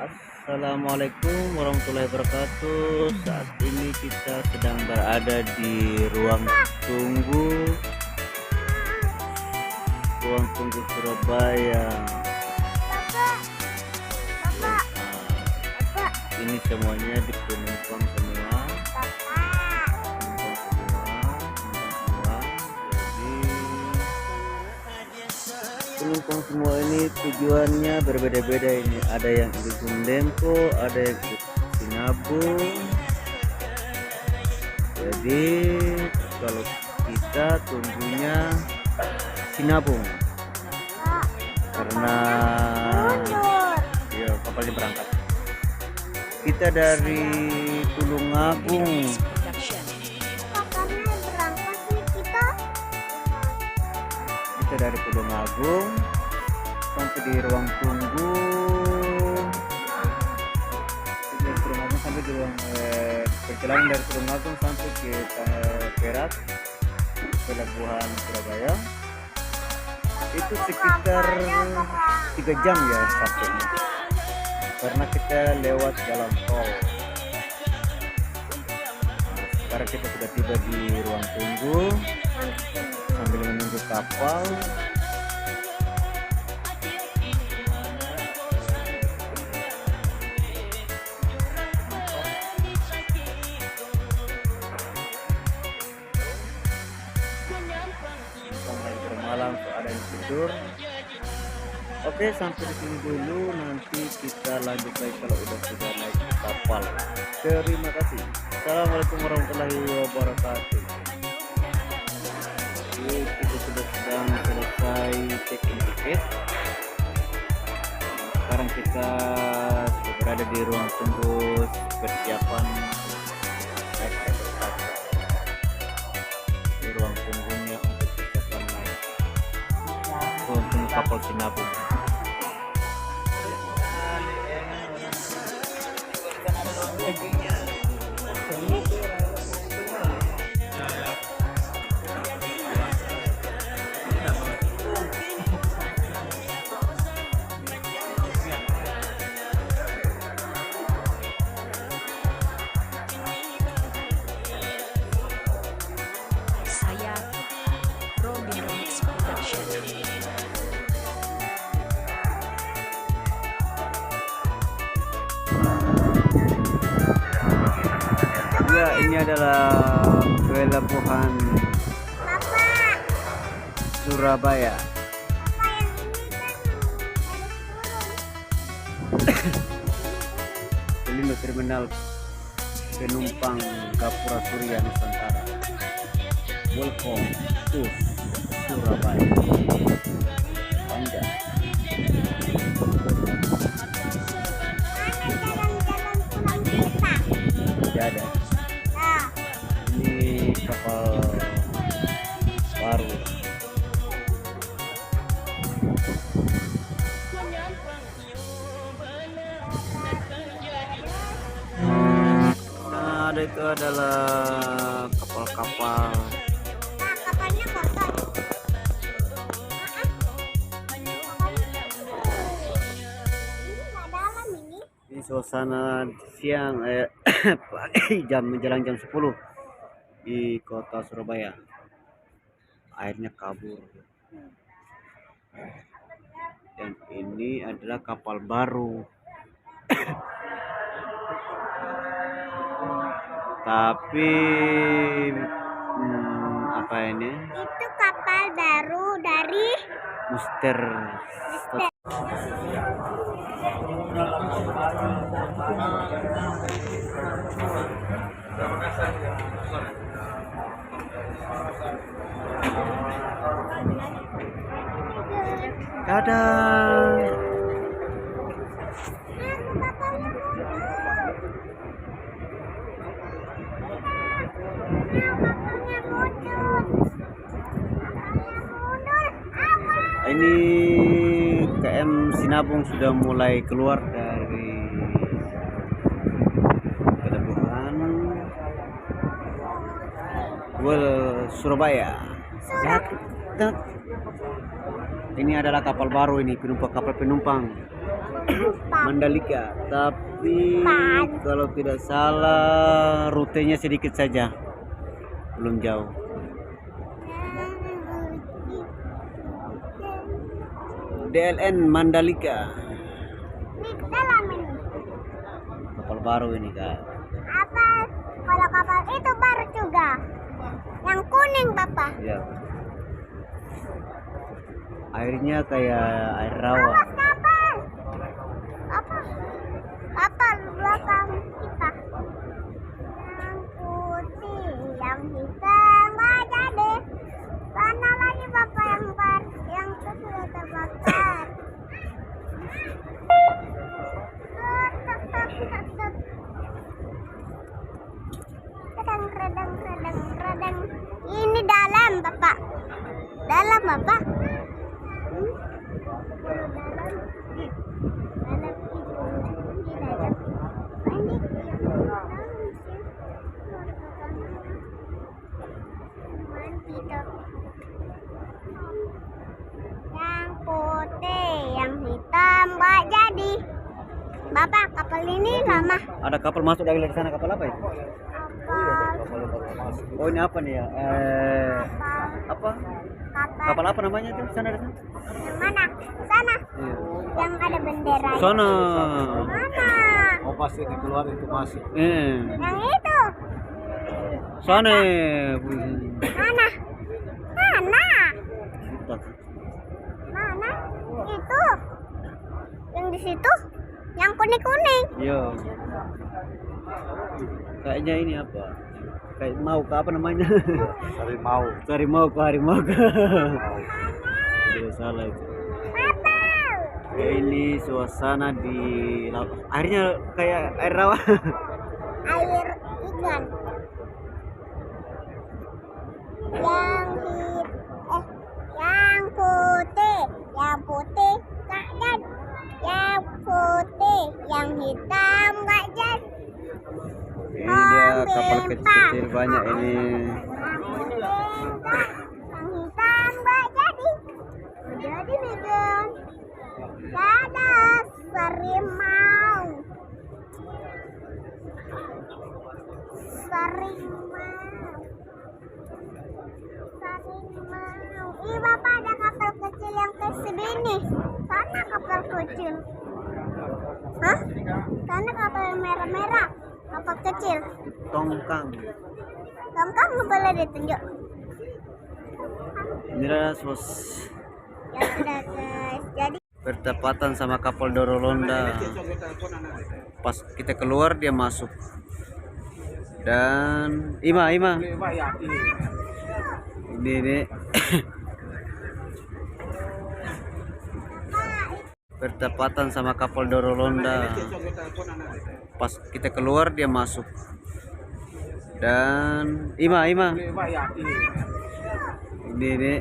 Assalamualaikum warahmatullahi wabarakatuh. Saat ini kita sedang berada di ruang tunggu Surabaya. Ini semuanya di penumpang semua. Penumpang semua ini tujuannya berbeda-beda. Ini ada yang ke Gunung Dempo, ada yang ke Sinabung. Jadi kalau kita tunggunya Sinabung karena ya kapalnya berangkat. Kita dari Tulungagung. Kita dari Tulungagung sampai di ruang tunggu. Dari Tulungagung sampai di ruang perjalanan dari Tulungagung sampai ke Perak, pelabuhan Surabaya. Itu sekitar 3 jam ya sampainya. Karena kita lewat jalan tol. Sekarang kita sudah tiba di ruang tunggu sambil menunggu kapal. Sampai bermalam ada yang tidur. Oke, sampai di sini dulu. Nanti kita lanjut lagi kalau sudah naik ke kapal. Terima kasih. Assalamualaikum warahmatullahi wabarakatuh. Kita sudah sedang selesai check-in tiket. Sekarang kita sudah berada di ruang tunggu persiapan naik ke kapal. Di ruang tunggunya untuk persiapan naik untuk kapal Sinabung. Saya Robin Remix Production. Ya, ini adalah pelabuhan Surabaya. Ini terminal penumpang Gapura Surya Nusantara. Welcome to Surabaya. Panjang. Tidak ada. Ini kapal baru. Nah, itu adalah kapal-kapal. Kapalnya kotor. Ini nggak dalam ini. Ini suasana siang pagi menjelang jam 10 di kota Surabaya. Airnya kabur. Dan ini adalah kapal baru. Tapi apa ini? Itu kapal baru dari Muster. Dadah. Ini KM Sinabung sudah mulai keluar dari pelabuhan Surabaya. Ini adalah kapal baru, ini kapal penumpang Mandalika, tapi kalau tidak salah rutenya sedikit saja, belum jauh. DLN Mandalika. Di dalam ini. Kapal baru ini kak. Apa? Kalau kapal itu baru juga. Yang kuning Bapak. Ya. Airnya kayak air rawa. Awas kapal. Apa? Kapal belakang kita. Yang putih, yang hitam, nggak jadi. Sana lagi Bapak yang sudah terbakar. Redang. Ini dalam Bapak. Dalam Bapak. Yang putih, yang hitam nggak jadi. Bapak, kapal ini lama. Ada kapal masuk dari sana, kapal apa itu? Kapal, Oh ini apa nih ya? Apa? Kapal apa namanya tuh? Sana ada sana? yang mana? Sana. Iya. Yang ada bendera. Sana. Mana? Oh pasti dikeluarin itu masuk. Yang itu. Sana. Mana? Mana? Mana? Itu. Yang di situ. Yang kuning-kuning. Iya. Kayaknya ini apa? Kayak mau ke apa namanya? Harimau. Harimau ke harimau ke. Tidak salah itu. Kapal. Ya, ini suasana di laut. Airnya kayak air rawa. Air ikan. Yang putih, nggak jadi. Yang putih, yang hitam nggak jadi. Ini dia kapal kecil-kecil banyak ini. Yang hitam nggak jadi. Jadi Megan. Dadah, harimau. Ih Bapak, ada kapal kecil yang ke sini. Sana kapal kecil. Hah? Sana kapal yang merah-merah. Kapal kecil. Tongkang. Tongkang nggak boleh ditunjuk. Ini adalah Ya sudah guys. Jadi bertepatan sama kapal Dorolonda. Pas kita keluar dia masuk. Dan Ima. Ini. Bertepatan sama kapal Dorolonda. Pas kita keluar dia masuk. Dan Ima. Ini.